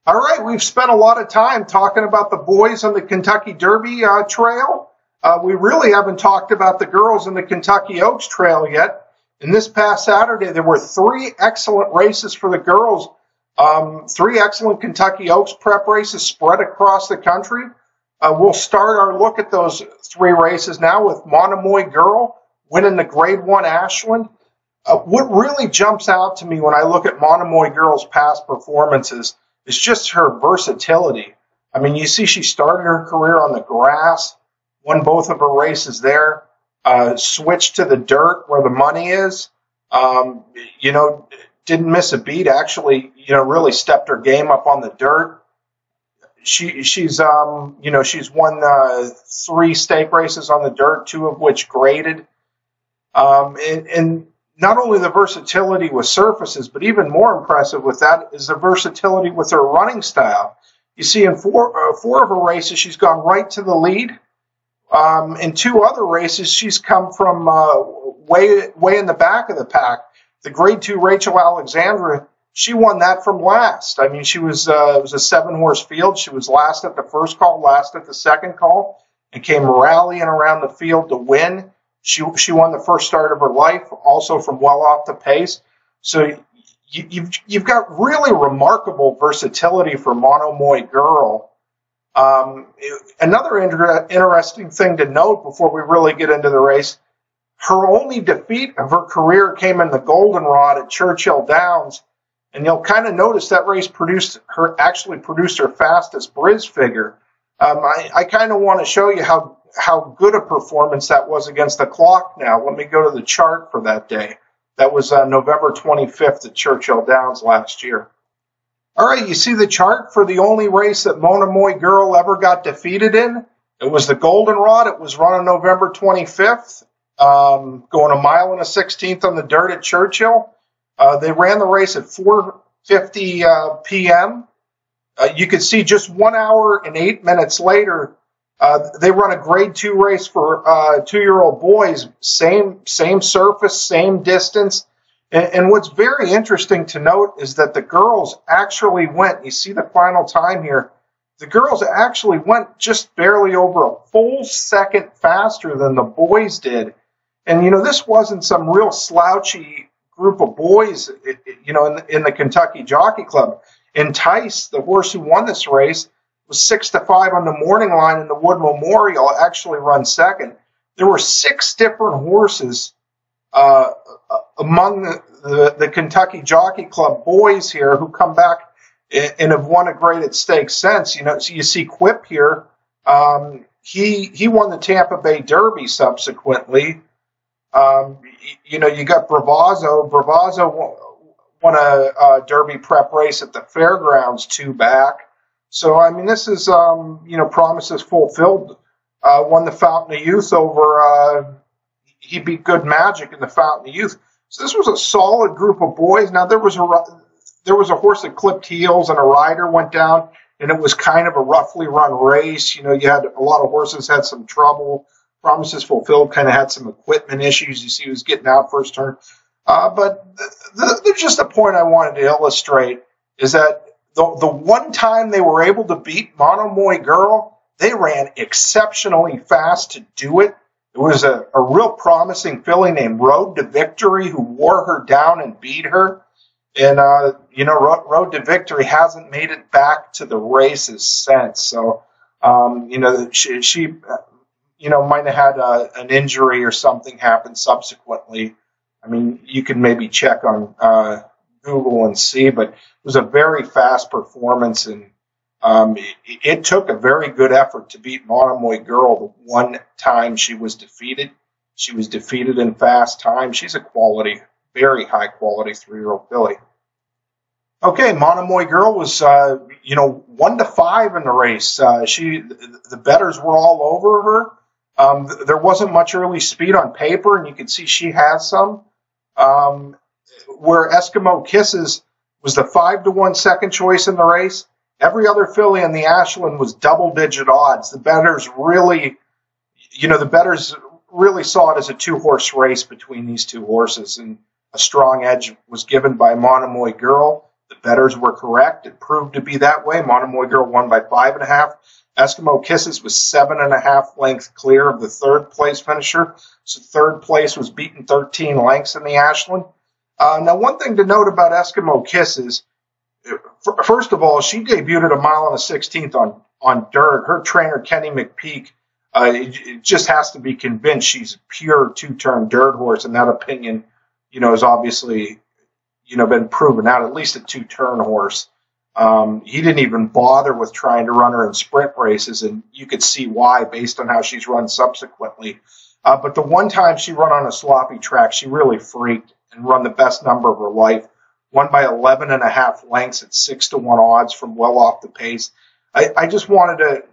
All right, we've spent a lot of time talking about the boys on the Kentucky Derby trail. We really haven't talked about the girls in the Kentucky Oaks trail yet. And this past Saturday, there were three excellent races for the girls. Three excellent Kentucky Oaks prep races spread across the country. We'll start our look at those three races now with Monomoy Girl winning the Grade 1 Ashland. What really jumps out to me when I look at Monomoy Girl's past performances is just her versatility. I mean, you see she started her career on the grass, won both of her races there, switched to the dirt where the money is, didn't miss a beat, actually, really stepped her game up on the dirt. She's won three stake races on the dirt, two of which graded. And not only the versatility with surfaces, but even more impressive with that is the versatility with her running style. You see in four of her races, she's gone right to the lead. In two other races, she's come from way in the back of the pack. The Grade 2 Rachel Alexandra, she won that from last. I mean, it was a 7-horse field. She was last at the first call, last at the second call, and came rallying around the field to win. She won the first start of her life, also from well off the pace. So you've got really remarkable versatility for Monomoy Girl. Another interesting thing to note before we really get into the race, her only defeat of her career came in the Goldenrod at Churchill Downs, and you'll kind of notice that race produced her fastest Briz figure. I kind of want to show you how good a performance that was against the clock now. Let me go to the chart for that day. That was November 25th at Churchill Downs last year. All right, you see the chart for the only race that Monomoy Girl ever got defeated in? It was the Goldenrod. It was run on November 25th, going a mile and a 16th on the dirt at Churchill. They ran the race at 4:50 p.m. You could see just 1 hour and 8 minutes later, they run a Grade 2 race for 2-year-old boys, same surface, same distance. And what's very interesting to note is that the girls actually went, you see the final time here, the girls actually went just barely over a full second faster than the boys did. And, this wasn't some real slouchy group of boys, in the Kentucky Jockey Club. Entice, the horse who won this race, was 6-5 on the morning line in the Wood Memorial, actually run second. There were 6 different horses among the Kentucky Jockey Club boys here who come back and have won a graded stakes since. So you see Quip here. He won the Tampa Bay Derby subsequently. You got Bravazzo. Bravazzo won a Derby prep race at the fairgrounds 2 back. So, I mean, this is, promises fulfilled. Won the Fountain of Youth over, he beat Good Magic in the Fountain of Youth. So this was a solid group of boys. Now, there was a horse that clipped heels and a rider went down, and it was kind of a roughly run race. You had a lot of horses had some trouble. Promises Fulfilled kind of had some equipment issues. You see he was getting out first turn. But there's just a point I wanted to illustrate is that the one time they were able to beat Monomoy Girl, they ran exceptionally fast to do it. It was a real promising filly named Road to Victory who wore her down and beat her. And, Road to Victory hasn't made it back to the races since. So, she might have had an injury or something happen subsequently. I mean, you can maybe check on Google and see, but it was a very fast performance, and it took a very good effort to beat Monomoy Girl the one time she was defeated. She was defeated in fast time. She's a quality, very high quality 3-year-old filly. Okay, Monomoy Girl was, 1-5 in the race. The bettors were all over her. There wasn't much early speed on paper, and you could see she has some. Where Eskimo Kisses was the 5-1 second choice in the race, every other filly in the Ashland was double-digit odds. The bettors really saw it as a 2-horse race between these two horses, and a strong edge was given by Monomoy Girl. The bettors were correct. It proved to be that way. Monomoy Girl won by 5.5. Eskimo Kisses was 7.5 lengths clear of the third place finisher. So third place was beaten 13 lengths in the Ashland. Now, one thing to note about Eskimo Kisses, first of all, she debuted at 1 mile and a 16th on dirt. Her trainer, Kenny McPeak, just has to be convinced she's a pure two-turn dirt horse, and that opinion, is obviously, been proven out, at least a two-turn horse. He didn't even bother with trying to run her in sprint races, and you could see why based on how she's run subsequently. But the one time she run on a sloppy track, she really freaked and run the best number of her life. Won by 11.5 lengths at 6-1 odds from well off the pace. I just wanted to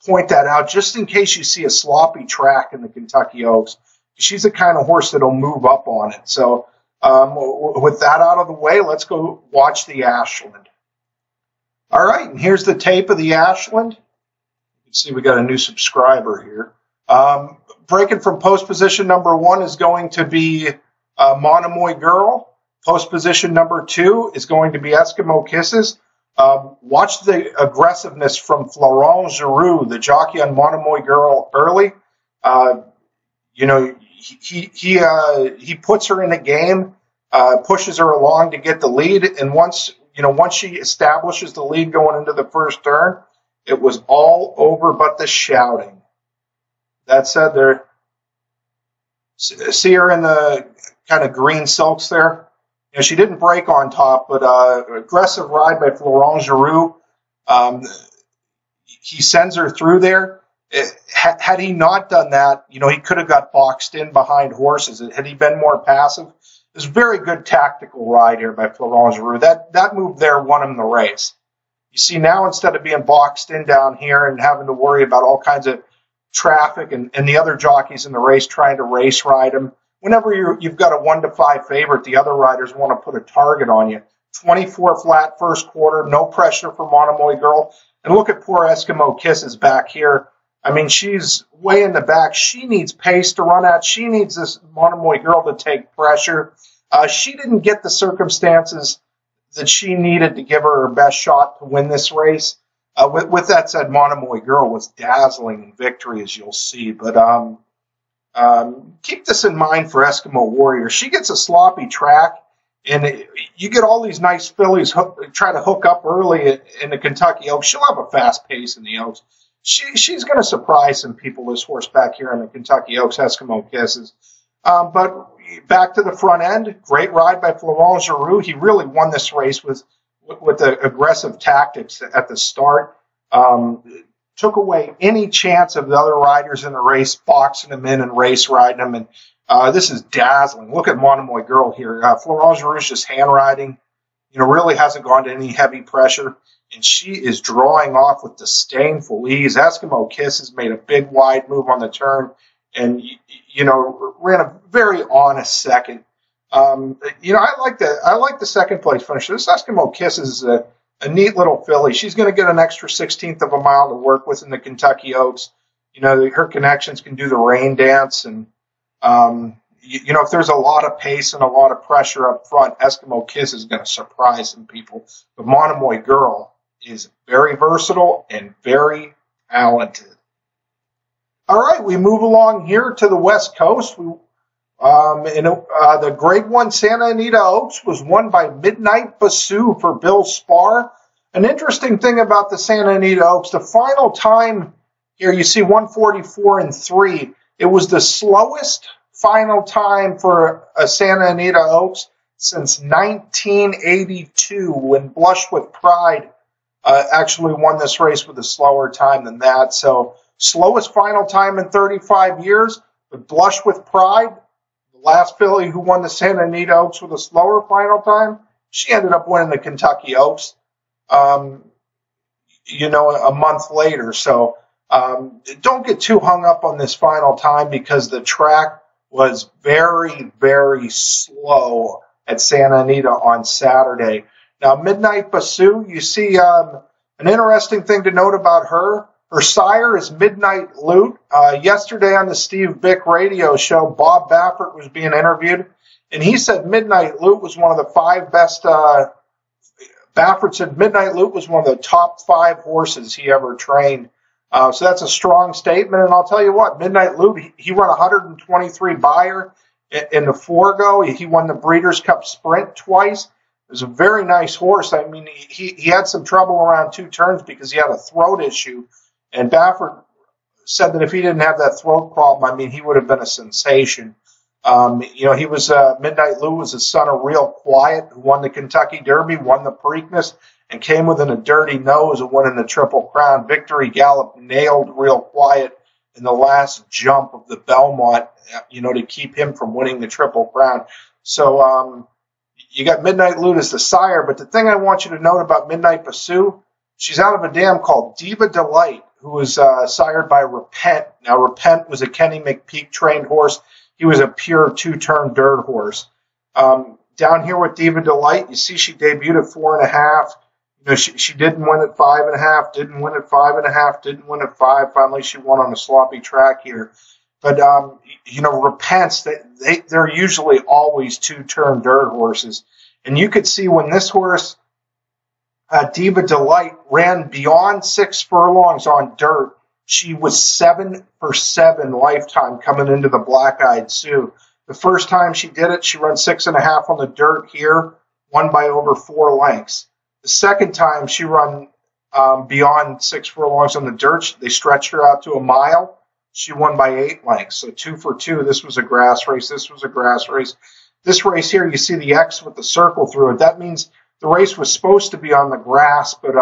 point that out just in case you see a sloppy track in the Kentucky Oaks. She's the kind of horse that'll move up on it. So with that out of the way, let's go watch the Ashland. All right, and here's the tape of the Ashland. You can see we got a new subscriber here. Breaking from post position number 1 is going to be Monomoy Girl. Post position number 2 is going to be Eskimo Kisses. Watch the aggressiveness from Florent Giroux, the jockey on Monomoy Girl early. He puts her in the game, pushes her along to get the lead, and once she establishes the lead going into the first turn, it was all over but the shouting. That said, there, see her in the kind of green silks there. She didn't break on top, but aggressive ride by Florent Giroux. He sends her through there. Had he not done that, he could have got boxed in behind horses. Had he been more passive, it was a very good tactical ride here by Florent Giroux. That move there won him the race. You see, now instead of being boxed in down here and having to worry about all kinds of traffic and the other jockeys in the race trying to race ride him, whenever you've got a 1-5 favorite, the other riders want to put a target on you. 24 flat first quarter, no pressure for Monomoy Girl. And look at poor Eskimo Kisses back here. I mean, she's way in the back. She needs pace to run at. She needs this Monomoy Girl to take pressure. She didn't get the circumstances that she needed to give her best shot to win this race. With that said, Monomoy Girl was dazzling in victory, as you'll see. But keep this in mind for Eskimo Warrior. She gets a sloppy track, and you get all these nice fillies try to hook up early in the Kentucky Oaks. She'll have a fast pace in the Oaks. She's going to surprise some people, this horse back here in the Kentucky Oaks, Eskimo Kisses. But back to the front end, great ride by Florent Giroux. He really won this race with the aggressive tactics at the start. Took away any chance of the other riders in the race boxing them in and race riding them. And this is dazzling. Look at Monomoy Girl here. Florent Giroux just hand riding. Really hasn't gone to any heavy pressure. And she is drawing off with disdainful ease. Eskimo Kisses made a big wide move on the turn and, ran a very honest second. I like the second place finisher. This Eskimo Kisses is a neat little filly. She's going to get an extra 16th of a mile to work with in the Kentucky Oaks. Her connections can do the rain dance. And, if there's a lot of pace and a lot of pressure up front, Eskimo Kiss is going to surprise some people. But Monomoy Girl is very versatile and very talented. All right, we move along here to the West Coast. The Grade 1 Santa Anita Oaks was won by Midnight Bassoux for Bill Spar. An interesting thing about the Santa Anita Oaks, the final time here, you see 1:44.3. It was the slowest final time for a Santa Anita Oaks since 1982, when Blush with Pride actually won this race with a slower time than that. So slowest final time in 35 years, but Blush with Pride, the last filly who won the Santa Anita Oaks with a slower final time, she ended up winning the Kentucky Oaks, a month later. So don't get too hung up on this final time because the track was very, very slow at Santa Anita on Saturday. Now, Midnight Bassoux, you see an interesting thing to note about her. Her sire is Midnight Lute. Yesterday on the Steve Bick radio show, Bob Baffert was being interviewed, and he said Midnight Lute was one of the 5 best Baffert said Midnight Loot was one of the top 5 horses he ever trained. So that's a strong statement. And I'll tell you what, Midnight Loot, he run 123 Beyer in the Forego. He won the Breeders' Cup Sprint twice. It was a very nice horse. I mean, he had some trouble around 2 turns because he had a throat issue. And Baffert said that if he didn't have that throat problem, I mean, he would have been a sensation. He was Midnight Lou was the son of Real Quiet, who won the Kentucky Derby, won the Preakness, and came within a dirty nose of winning the Triple Crown. Victory Gallop nailed Real Quiet in the last jump of the Belmont, to keep him from winning the Triple Crown. So you got Midnight Lute as the sire, but the thing I want you to note about Midnight Basue, she's out of a dam called Diva Delight, who was sired by Repent. Now, Repent was a Kenny McPeak trained horse. He was a pure 2-turn dirt horse. Down here with Diva Delight, you see she debuted at 4.5. She didn't win at 5.5, didn't win at 5.5, didn't win at 5. Finally, she won on a sloppy track here. But, Repents, they're usually always 2-turn dirt horses. And you could see when this horse, Diva Delight, ran beyond 6 furlongs on dirt, she was 7 for 7 lifetime coming into the Black-Eyed Sioux. The first time she did it, she ran 6.5 on the dirt here, won by over 4 lengths. The second time she run beyond 6 furlongs on the dirt, they stretched her out to a mile. She won by 8 lengths. So 2 for 2. This was a grass race. This was a grass race. This race here, you see the X with the circle through it. That means the race was supposed to be on the grass, but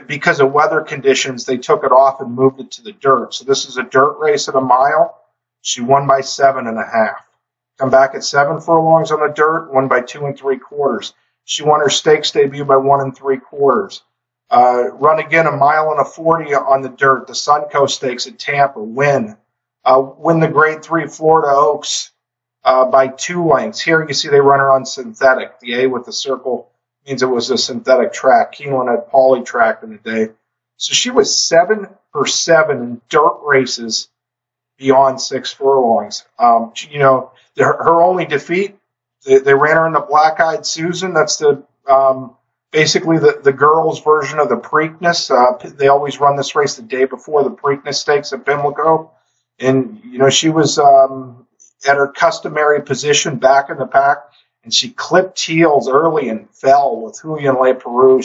because of weather conditions, they took it off and moved it to the dirt. So this is a dirt race at a mile. She won by 7.5. Come back at 7 furlongs on the dirt, won by 2 3/4. She won her stakes debut by 1 3/4. Run again a mile and a 40 on the dirt. The Suncoast Stakes at Tampa, win. Win the Grade 3 Florida Oaks by 2 lengths. Here you see they run her on synthetic. The A with the circle means it was a synthetic track. Keeneland had poly track in the day. So she was 7 for 7 in dirt races beyond 6 furlongs. Her only defeat, they ran her in the Black-Eyed Susan. That's the basically the girls' version of the Preakness. They always run this race the day before the Preakness Stakes at Pimlico. And, she was at her customary position back in the pack, and she clipped heels early and fell with Julian Le Peru.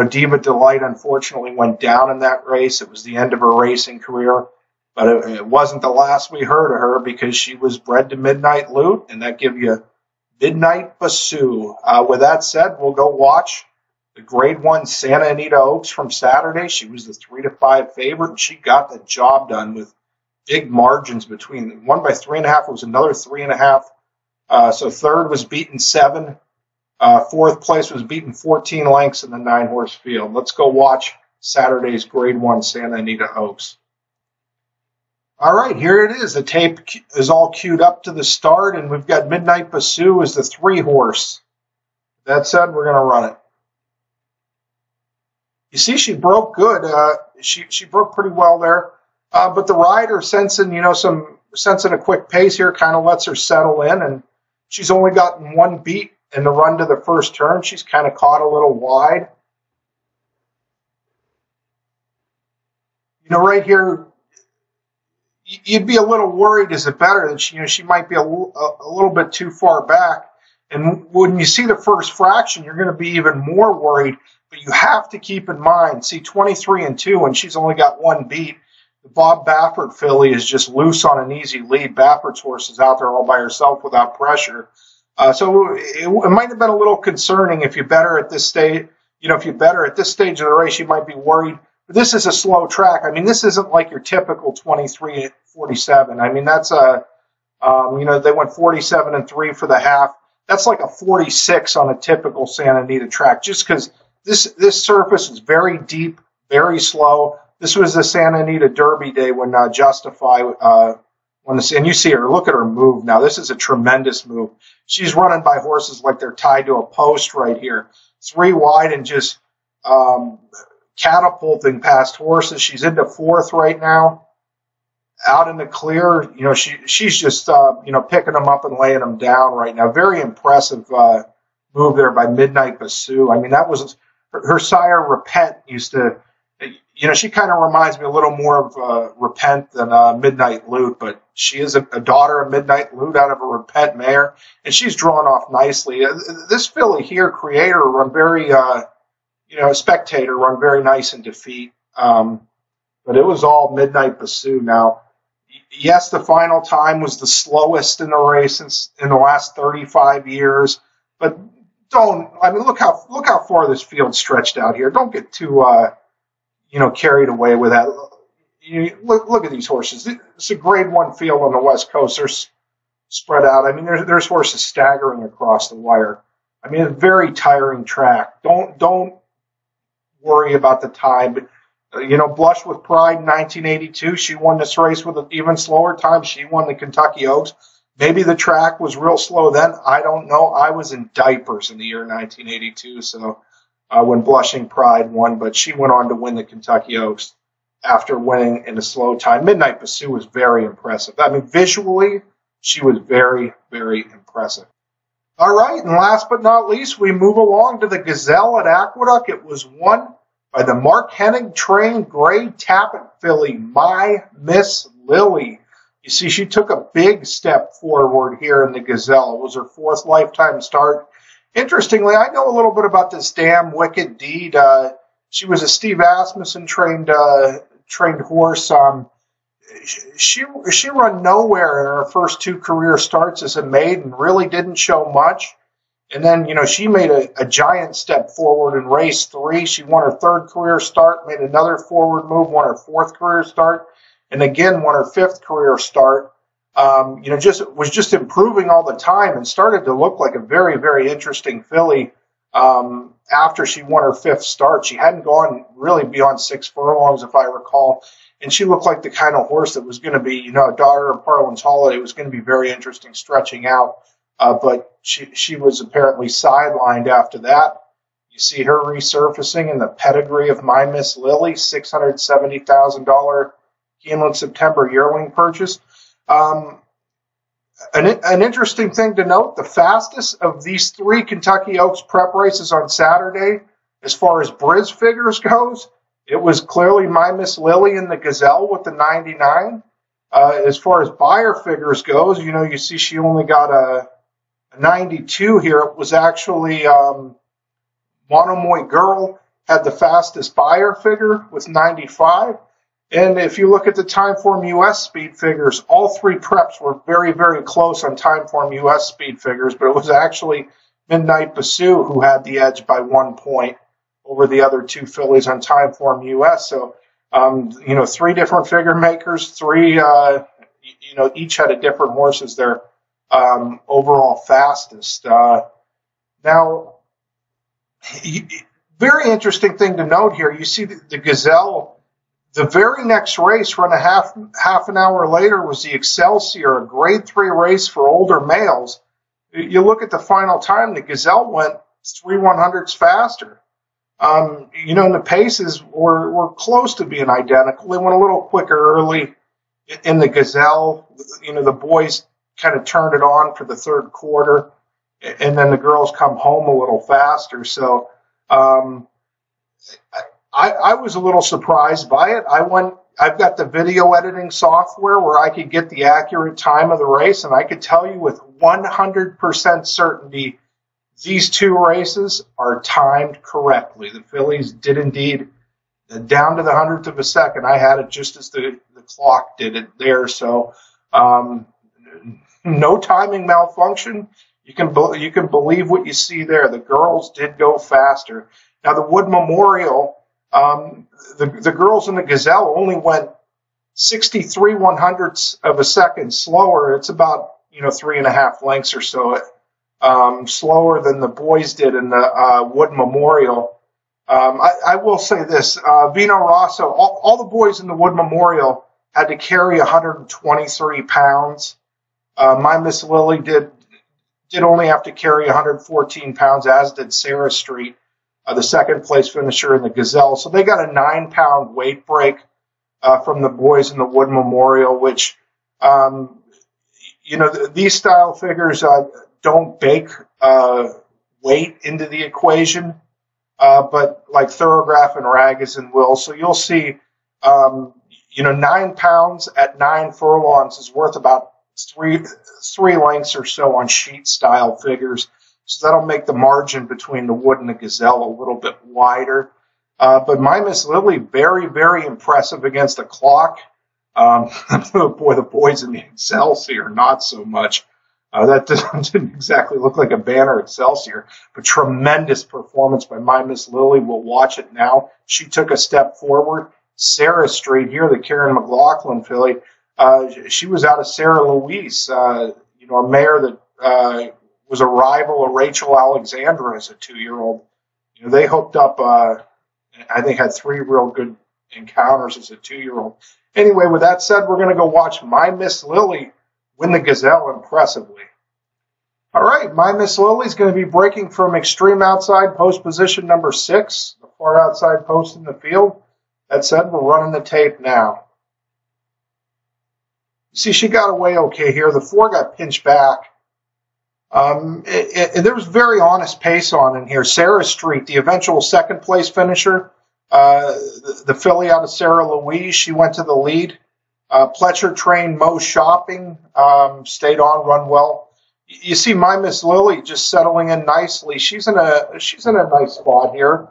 Diva Delight unfortunately went down in that race. It was the end of her racing career. But it wasn't the last we heard of her because she was bred to Midnight Lute, and that give you Midnight Basue. With that said, we'll go watch the Grade 1 Santa Anita Oaks from Saturday. She was the 3-5 favorite, and she got the job done with big margins between them. 1 by 3.5 was another 3.5. So third was beaten 7. Fourth place was beaten 14 lengths in the 9-horse field. Let's go watch Saturday's Grade 1 Santa Anita Oaks. All right, here it is. The tape is all queued up to the start, and we've got Midnight Basue as the 3-horse. That said, we're going to run it. You see, she broke good. She broke pretty well there. But the rider, sensing a quick pace here, kind of lets her settle in, and she's only gotten 1 beat in the run to the first turn. She's kind of caught a little wide. Right here, you'd be a little worried, is it better that she might be a little bit too far back. And when you see the first fraction, you're going to be even more worried. But you have to keep in mind, see 23-2, and she's only got 1 beat. The Bob Baffert filly is just loose on an easy lead. Baffert's horse is out there all by herself without pressure. So it might have been a little concerning if you bet her at this stage. If you bet her at this stage of the race, you might be worried. But this is a slow track. I mean, this isn't like your typical 23-47. I mean, that's they went 47-3 for the half. That's like a 46 on a typical Santa Anita track, just because this surface is very deep, very slow. This was the Santa Anita Derby day when Justify and you see her. Look at her move now. This is a tremendous move. She's running by horses like they're tied to a post right here. 3 wide and just catapulting past horses. She's into 4th right now. Out in the clear, she's just picking them up and laying them down right now. Very impressive move there by Midnight Basoo. I mean, that was her sire, Repent, used to, she kind of reminds me a little more of Repent than Midnight Loot, but she is a daughter of Midnight Loot out of a Repent mare, and she's drawn off nicely. This filly here, Creator, run very, Spectator, run very nice in defeat. But it was all Midnight Basoo. Now, yes, the final time was the slowest in the race in the last 35 years, but look how far this field stretched out here. Don't get too, carried away with that. Look at these horses. It's a grade 1 field on the West Coast. They're spread out. I mean, there's horses staggering across the wire. I mean, a very tiring track. Don't worry about the time. But, Blush with Pride in 1982, she won this race with an even slower time. She won the Kentucky Oaks. Maybe the track was real slow then. I don't know. I was in diapers in the year 1982, so when Blushing Pride won, but she went on to win the Kentucky Oaks after winning in a slow time. Midnight Basoo was very impressive. I mean, visually, she was very, very impressive. All right, and last but not least, we move along to the Gazelle at Aqueduct. It was won by the Mark Hennig trained Gray Tappet filly, My Miss Lily. You see, she took a big step forward here in the Gazelle. It was her 4th lifetime start. Interestingly, I know a little bit about this Damn Wicked Deed. She was a Steve Asmussen trained horse. She run nowhere in her first 2 career starts as a maiden, really didn't show much. And then, she made a giant step forward in race 3. She won her 3rd career start, made another forward move, won her 4th career start, and again won her 5th career start. Was just improving all the time and started to look like a very, very interesting filly. After she won her 5th start, she hadn't gone really beyond 6 furlongs, if I recall. And she looked like the kind of horse that was going to be, a daughter of Parlin's Holiday. It was going to be very interesting stretching out. But she was apparently sidelined after that. You see her resurfacing in the pedigree of My Miss Lily, $670,000 Keeneland September yearling purchase. An interesting thing to note, the fastest of these 3 Kentucky Oaks prep races on Saturday, as far as Briz figures goes, it was clearly My Miss Lily in the Gazelle with the 99. As far as buyer figures goes, you see she only got a 92 here. It was actually Monomoy Girl had the fastest buyer figure with 95. And if you look at the Timeform US speed figures, all 3 preps were very, very close on Timeform US speed figures, but it was actually Midnight Basoo who had the edge by 1 point over the other 2 fillies on Timeform US. So, 3 different figure makers, 3, each had a different horse as their overall fastest. Now, very interesting thing to note here. You see the Gazelle, the very next race, run a half an hour later, was the Excelsior, a grade 3 race for older males. You look at the final time, the Gazelle went 3/100ths faster. And the paces were close to being identical. They went a little quicker early in the Gazelle. The boys kind of turned it on for the 3rd quarter, and then the girls come home a little faster. So I was a little surprised by it. I've got the video editing software where I could get the accurate time of the race, and I could tell you with 100% certainty these 2 races are timed correctly. The fillies did indeed, down to the 100th of a second. I had it just as the clock did it there. So no timing malfunction. You can believe what you see there. The girls did go faster. Now the Wood Memorial, the girls in the Gazelle only went 63/100ths of a second slower. It's about 3.5 lengths or so slower than the boys did in the Wood Memorial. I will say this: Vino Rosso, all the boys in the Wood Memorial had to carry 123 pounds. My Miss Lily did only have to carry 114 pounds, as did Sarah Street, the 2nd place finisher in the Gazelle. So they got a 9-pound weight break from the boys in the Wood Memorial, which, these style figures don't bake weight into the equation, but like Thorograph and Ragozin will. So you'll see, 9 pounds at 9 furlongs is worth about three lengths or so on sheet style figures. So that'll make the margin between the Wood and the Gazelle a little bit wider. But My Miss Lily, very, very impressive against the clock. Boy, the boys in the Excelsior, not so much. That didn't exactly look like a banner Excelsior, but tremendous performance by My Miss Lily. We'll watch it now. She took a step forward. Sarah Street here, the Karen McLaughlin filly, she was out of Sarah Louise, a mare that was a rival of Rachel Alexandra as a 2-year-old. They hooked up, I think had 3 real good encounters as a 2-year-old. Anyway, with that said, we're going to go watch My Miss Lily win the Gazelle impressively. All right, My Miss Lily is going to be breaking from extreme outside post position number 6, the far outside post in the field. That said, we're running the tape now. See, she got away okay here. The 4 got pinched back. And there was very honest pace on in here. Sarah Street, the eventual second place finisher, the filly out of Sarah Louise, she went to the lead. Pletcher trained Mo Shopping, stayed on, run well. You see My Miss Lily just settling in nicely. She's in a nice spot here.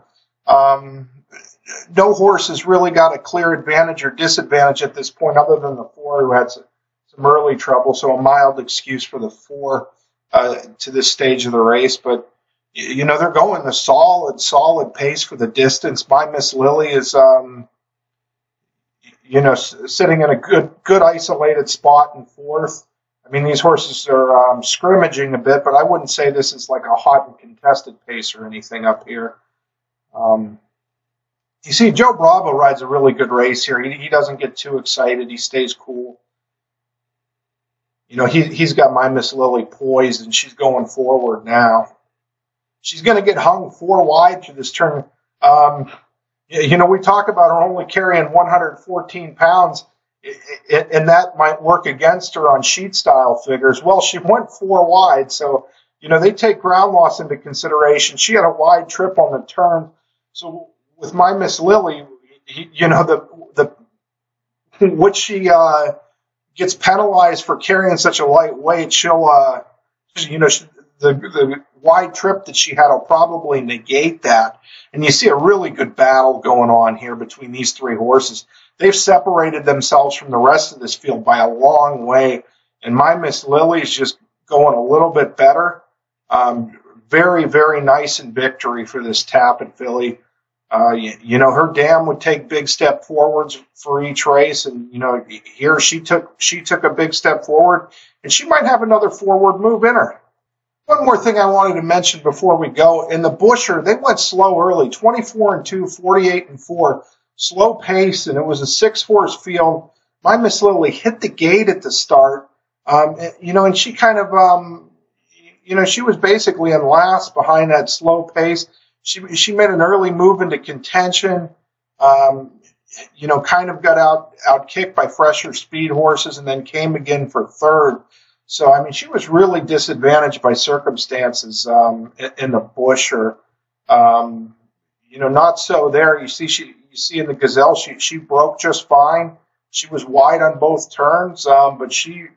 No horse has really got a clear advantage or disadvantage at this point, other than the 4 who had some early trouble. So a mild excuse for the 4 to this stage of the race. But they're going the solid pace for the distance. My Miss Lily is sitting in a good isolated spot in 4th. I mean, these horses are scrimmaging a bit, but I wouldn't say this is like a hot and contested pace or anything up here. You see, Joe Bravo rides a really good race here. He doesn't get too excited. He stays cool. He's got My Miss Lily poised, and she's going forward now. She's going to get hung 4 wide through this turn. We talk about her only carrying 114 pounds, and that might work against her on sheet style figures. Well, she went 4 wide, so, they take ground loss into consideration. She had a wide trip on the turn. So with My Miss Lily, what she gets penalized for carrying such a light weight, she'll, the wide trip that she had will probably negate that. And you see a really good battle going on here between these 3 horses. They've separated themselves from the rest of this field by a long way. And My Miss Lily is just going a little bit better. Very, very nice in victory for this Tappan filly. Her dam would take big step forwards for each race. And, here she took a big step forward, and she might have another forward move in her. One more thing I wanted to mention before we go. In the Busher, they went slow early, 24-2, 48-4, slow pace, and it was a 6-horse field. My Miss Lily hit the gate at the start, and she kind of, she was basically in last behind that slow pace. She made an early move into contention, kind of got out kicked by fresher speed horses, and then came again for 3rd. So, I mean, she was really disadvantaged by circumstances in the Busher. Not so there. You see in the Gazelle, she broke just fine. She was wide on both turns, but she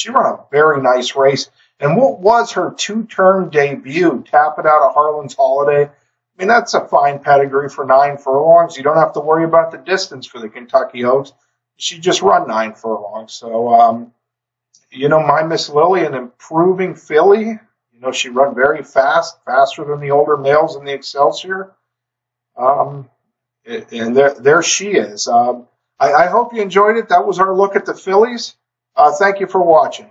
ran a very nice race. And what was her 2-turn debut, tapping out of Harlan's Holiday? I mean, that's a fine pedigree for 9 furlongs. You don't have to worry about the distance for the Kentucky Oaks. She just run 9 furlongs. So, My Miss Lily, an improving filly. She run very fast, faster than the older males in the Excelsior. And there she is. I hope you enjoyed it. That was our look at the fillies. Thank you for watching.